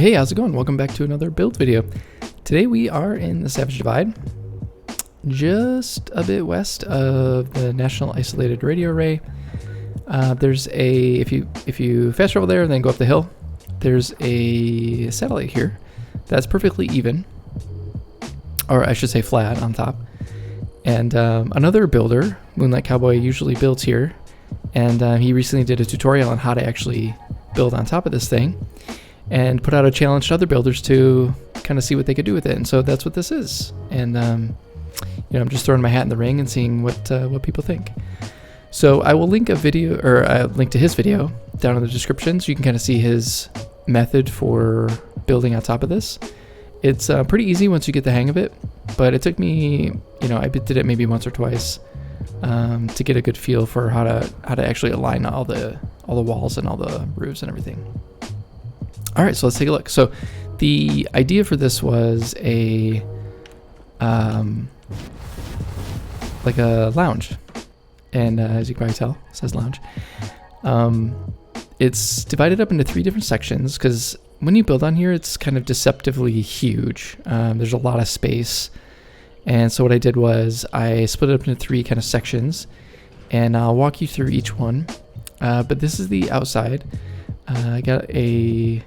Hey, how's it going? Welcome back to another build video. Today we are in the Savage Divide, just a bit west of the National Isolated Radio Array. There's a, if you fast travel there and then go up the hill, there's a satellite here that's perfectly even, or I should say flat on top. And another builder, Moonlight Cowboy, usually builds here, and he recently did a tutorial on how to actually build on top of this thing, and put out a challenge to other builders to kind of see what they could do with it. And so that's what this is. And you know, I'm just throwing my hat in the ring and seeing what people think. So I will link a video, or a link to his video down in the description, so you can kind of see his method for building on top of this. It's pretty easy once you get the hang of it, but it took me, you know, I did it maybe once or twice to get a good feel for how to actually align all the walls and all the roofs and everything. All right, so let's take a look. So the idea for this was a like a lounge, and as you can probably tell, it says lounge. It's divided up into 3 different sections because when you build on here, it's kind of deceptively huge. There's a lot of space, and so what I did was I split it up into 3 kind of sections, and I'll walk you through each one. But this is the outside. I got a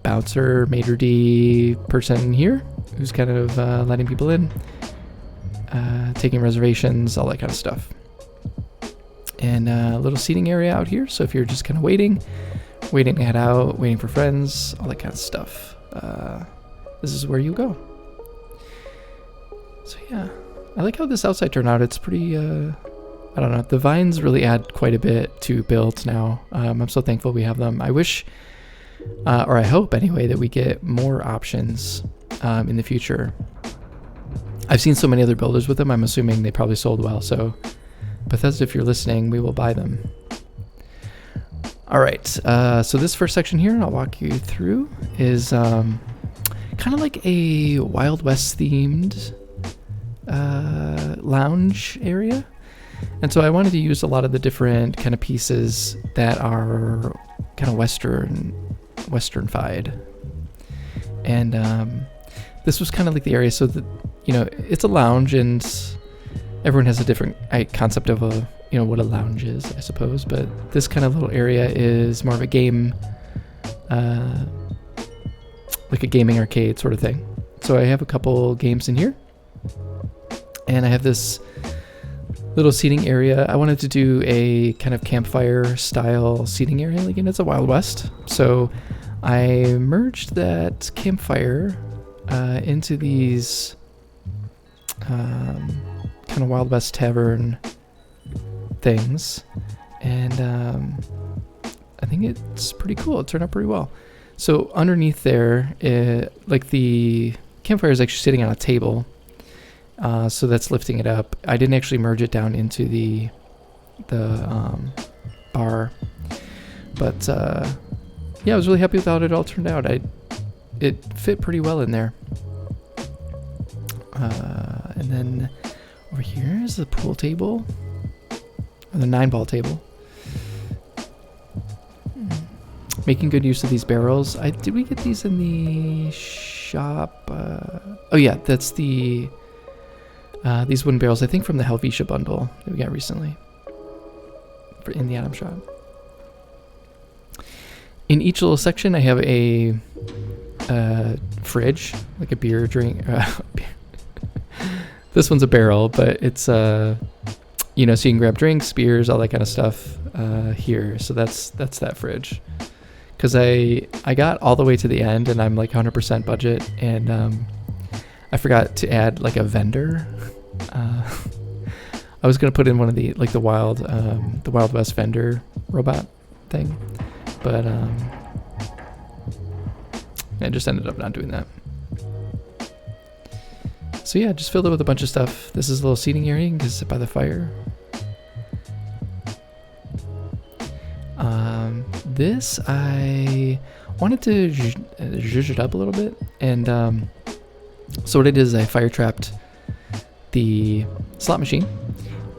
bouncer, maitre d' person here who's kind of letting people in, taking reservations, all that kind of stuff. And a little seating area out here, so if you're just kind of waiting to head out, waiting for friends, all that kind of stuff, this is where you go. So yeah, I like how this outside turned out. It's pretty, I don't know, the vines really add quite a bit to builds now. I'm so thankful we have them. I wish, or I hope anyway, that we get more options in the future. I've seen so many other builders with them, I'm assuming they probably sold well, so Bethesda, if you're listening, we will buy them. All right, so this first section here, I'll walk you through, is kind of like a Wild West themed lounge area. And so I wanted to use a lot of the different kind of pieces that are kind of western-fied. And this was kind of like the area so that, you know, it's a lounge and everyone has a different concept of a, you know, what a lounge is, I suppose. But this kind of little area is more of a game, like a gaming arcade sort of thing. So I have a couple games in here. And I have this little seating area. I wanted to do a kind of campfire style seating area. Again, it's a Wild West. So I merged that campfire into these kind of Wild West tavern things. And I think it's pretty cool. It turned out pretty well. So underneath there, like the campfire is actually sitting on a table. So that's lifting it up. I didn't actually merge it down into the bar, but yeah, I was really happy with how it all turned out. It fit pretty well in there. And then over here is the pool table, or the 9-ball table. Making good use of these barrels. Did we get these in the shop? Oh yeah, that's the. These wooden barrels, I think from the Helvetia bundle that we got recently in the item shop. In each little section, I have a fridge, like a beer drink. This one's a barrel, but it's you know, so you can grab drinks, beers, all that kind of stuff here. So that's that fridge. Because I got all the way to the end, and I'm like 100% budget, and I forgot to add like a vendor. I was gonna put in one of the like the Wild West vendor robot thing, but I just ended up not doing that. So yeah, just filled it with a bunch of stuff. This is a little seating area. You can just sit by the fire. This I wanted to zhuzh it up a little bit, and so what I did is I fire trapped the slot machine,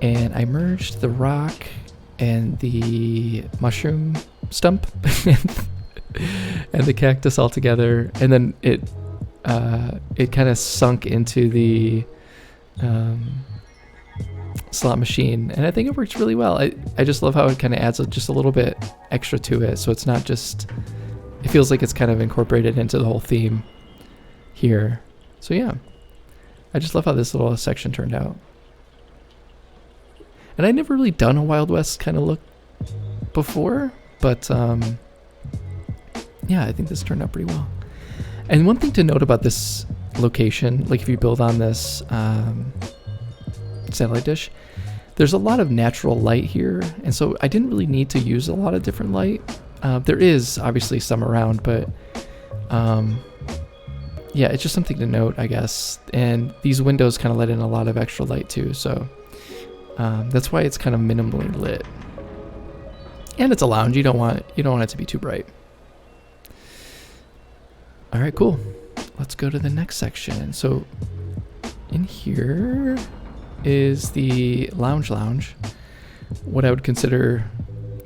and I merged the rock and the mushroom stump and the cactus all together, and then it kind of sunk into the slot machine, and I think it works really well. I just love how it kind of adds just a little bit extra to it, so it's not just, it feels like it's kind of incorporated into the whole theme here. So yeah, I just love how this little section turned out. And I'd never really done a Wild West kind of look before, but yeah, I think this turned out pretty well. And one thing to note about this location, like if you build on this satellite dish, there's a lot of natural light here, and so I didn't really need to use a lot of different light. There is obviously some around, but yeah, it's just something to note, I guess. And these windows kind of let in a lot of extra light too, so that's why it's kind of minimally lit. And it's a lounge. You don't want it to be too bright. All right, cool. Let's go to the next section. So in here is the lounge. What I would consider,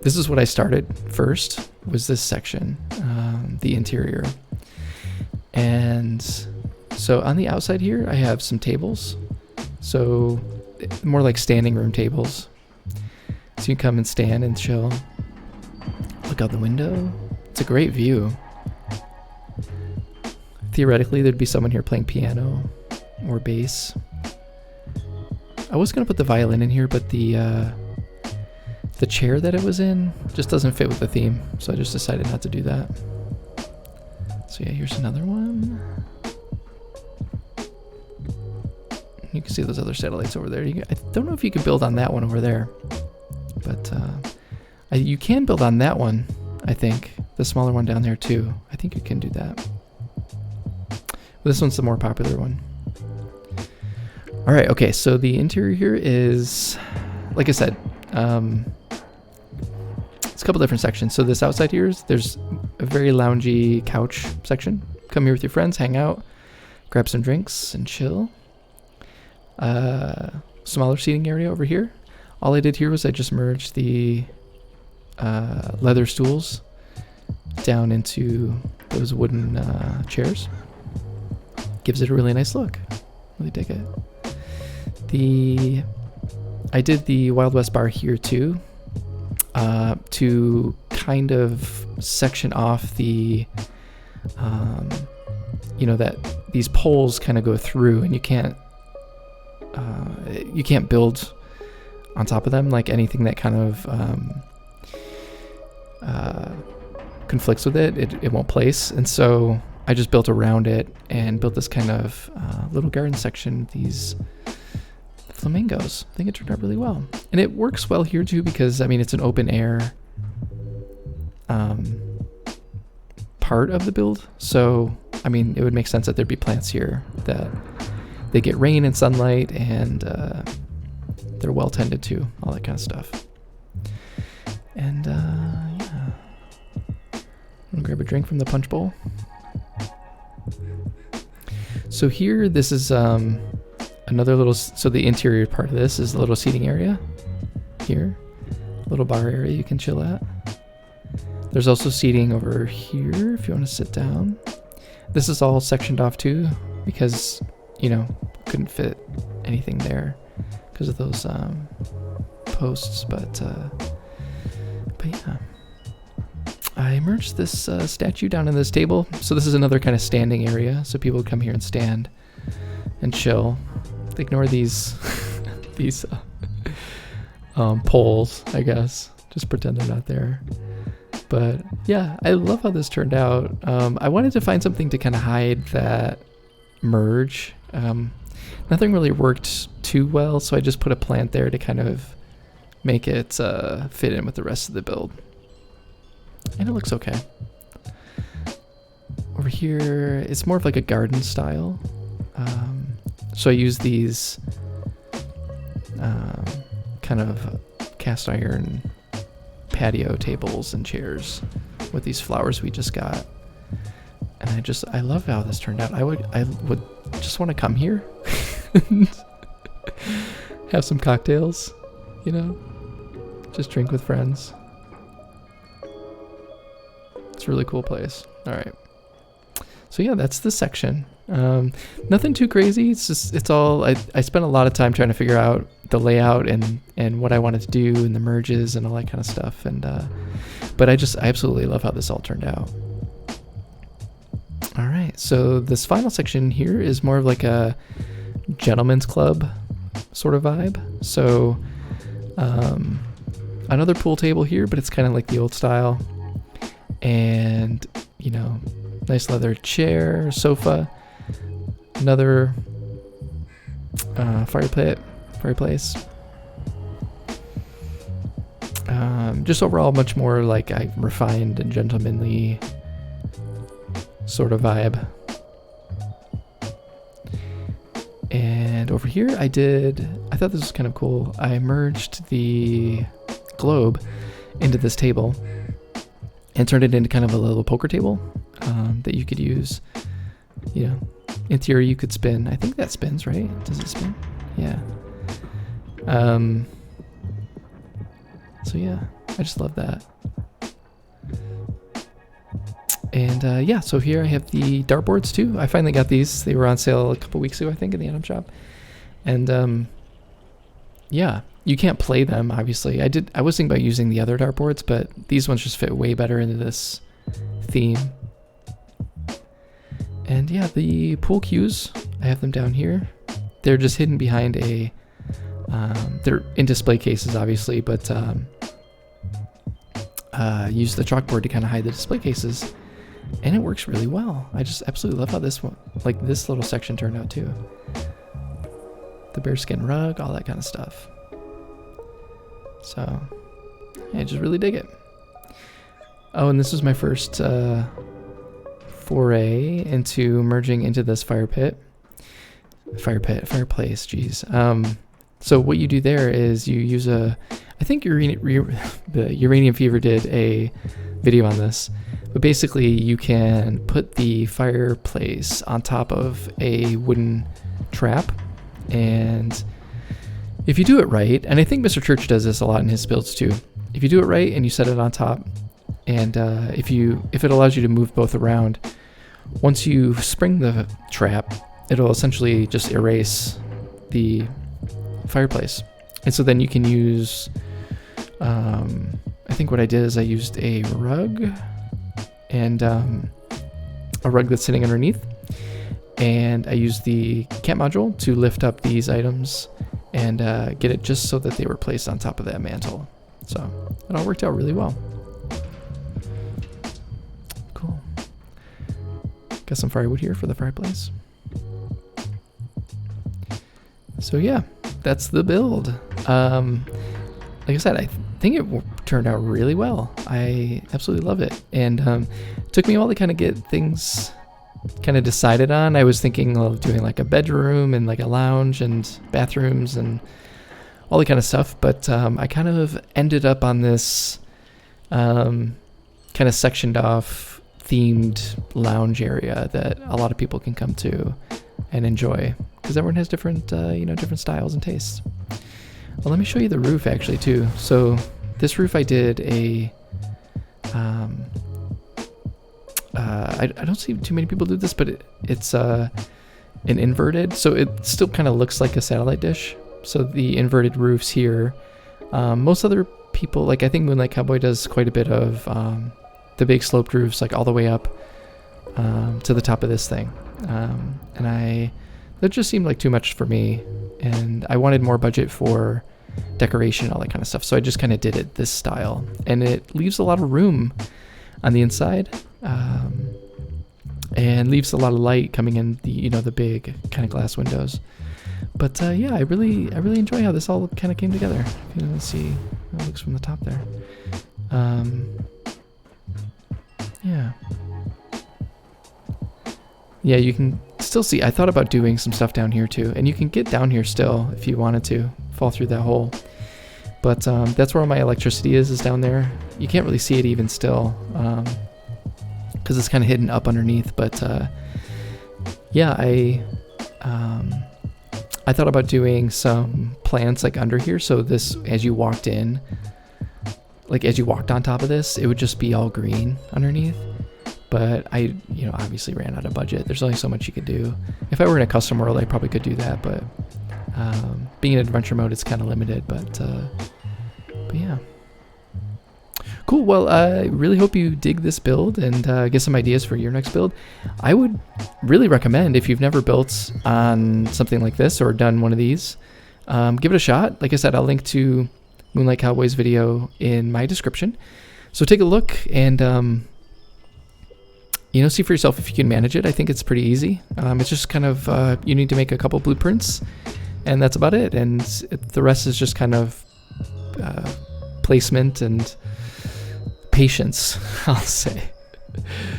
this is what I started first, was this section, the interior. And so on the outside here, I have some tables. So more like standing room tables. So you can come and stand and chill. Look out the window. It's a great view. Theoretically, there'd be someone here playing piano or bass. I was gonna put the violin in here, but the chair that it was in just doesn't fit with the theme, so I just decided not to do that. So yeah, here's another one. You can see those other satellites over there. I don't know if you can build on that one over there, but you can build on that one, I think. The smaller one down there too. I think you can do that. But this one's the more popular one. All right, okay, so the interior here is, like I said, it's a couple different sections. So this outside here, there's a very loungy couch section. Come here with your friends, hang out, grab some drinks and chill. Smaller seating area over here. All I did here was I just merged the leather stools down into those wooden chairs. Gives it a really nice look. Really dig it. I did the Wild West bar here too, to kind of section off the, that these poles kind of go through, and you can't build on top of them. Like anything that kind of conflicts with it won't place. And so I just built around it and built this kind of little garden section with these flamingos. I think it turned out really well. And it works well here too because, I mean, it's an open air part of the build. So, I mean, it would make sense that there'd be plants here that they get rain and sunlight, and they're well tended to, all that kind of stuff. And yeah, I'm gonna grab a drink from the punch bowl. So here, this is another little, so the interior part of this is a little seating area here, a little bar area you can chill at. There's also seating over here if you want to sit down. This is all sectioned off too because, couldn't fit anything there because of those posts, but yeah. I merged this statue down in this table. So this is another kind of standing area, so people would come here and stand and chill. Ignore these these poles, I guess. Just pretend they're not there. But yeah, I love how this turned out. I wanted to find something to kind of hide that merge. Nothing really worked too well, so I just put a plant there to kind of make it fit in with the rest of the build. And it looks okay. Over here, it's more of like a garden style. So I use these kind of cast iron patio tables and chairs with these flowers we just got. And I love how this turned out. I would just want to come here and have some cocktails, just drink with friends. It's a really cool place. All right. So yeah, that's the section. Nothing too crazy. It's all, I spent a lot of time trying to figure out the layout and what I wanted to do and the merges and all that kind of stuff. And, but I absolutely love how this all turned out. All right. So this final section here is more of like a gentleman's club sort of vibe. So, another pool table here, but it's kind of like the old style. And, you know, nice leather chair, sofa, another fireplace. Just overall much more like a refined and gentlemanly sort of vibe. And over here I thought this was kind of cool. I merged the globe into this table and turned it into kind of a little poker table that you could use. You know, in theory you could spin. I think that spins, right? Does it spin? Yeah. So yeah, I just love that. And yeah, so here I have the dartboards too. I finally got these. They were on sale a couple weeks ago, I think, in the item shop. And yeah, you can't play them, obviously. I was thinking about using the other dartboards, but these ones just fit way better into this theme. And yeah, the pool cues, I have them down here. They're just hidden behind they're in display cases, obviously, but use the chalkboard to kind of hide the display cases. And it works really well. I just absolutely love how this little section turned out too. The bearskin rug, all that kind of stuff. So, yeah, I just really dig it. Oh, and this was my first foray into merging into this fireplace, geez. So what you do there is you use I think the Uranium Fever did a video on this, but basically you can put the fireplace on top of a wooden trap, and if you do it right, and I think Mr. Church does this a lot in his builds too, if you do it right and you set it on top, and if it allows you to move both around, once you spring the trap, it'll essentially just erase the fireplace. And so then you can use, I think what I did is I used a rug and a rug that's sitting underneath, and I used the camp module to lift up these items and get it just so that they were placed on top of that mantle. So it all worked out really well. Cool. Got some firewood here for the fireplace. So yeah, that's the build. Like I said, I think it turned out really well. I absolutely love it. And it took me a while to kind of get things kind of decided on. I was thinking of doing like a bedroom and like a lounge and bathrooms and all that kind of stuff. But I kind of ended up on this kind of sectioned off themed lounge area that a lot of people can come to and enjoy, because everyone has different, different styles and tastes. Well, let me show you the roof actually too. So this roof I did I don't see too many people do this, but it's an inverted, so it still kind of looks like a satellite dish. So the inverted roofs here, most other people, like I think Moonlight Cowboy does quite a bit of the big sloped roofs, like all the way up to the top of this thing. And that just seemed like too much for me, and I wanted more budget for decoration, all that kind of stuff. So I just kind of did it this style, and it leaves a lot of room on the inside, and leaves a lot of light coming in the big kind of glass windows. But yeah, I really enjoy how this all kind of came together. Let's see how it looks from the top there. Yeah, you can still see, I thought about doing some stuff down here too, and you can get down here still if you wanted to fall through that hole. But that's where all my electricity is down there. You can't really see it even still, because it's kind of hidden up underneath. But yeah, I thought about doing some plants like under here, so this, as you walked in, like as you walked on top of this, it would just be all green underneath. but I, obviously ran out of budget. There's only so much you could do. If I were in a custom world, I probably could do that, but being in adventure mode, it's kind of limited. But yeah. Cool. Well, I really hope you dig this build and get some ideas for your next build. I would really recommend, if you've never built on something like this or done one of these, give it a shot. Like I said, I'll link to Moonlight Cowboy's video in my description. So take a look and, see for yourself if you can manage it. I think it's pretty easy. It's just kind of, you need to make a couple blueprints, and that's about it. And the rest is just kind of placement and patience, I'll say.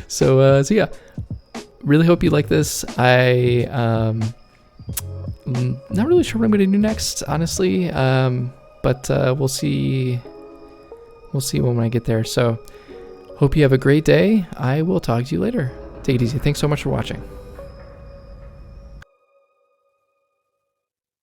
So yeah, really hope you like this. I'm not really sure what I'm going to do next, honestly, but we'll see when I get there. So hope you have a great day. I will talk to you later. Take it easy. Thanks so much for watching.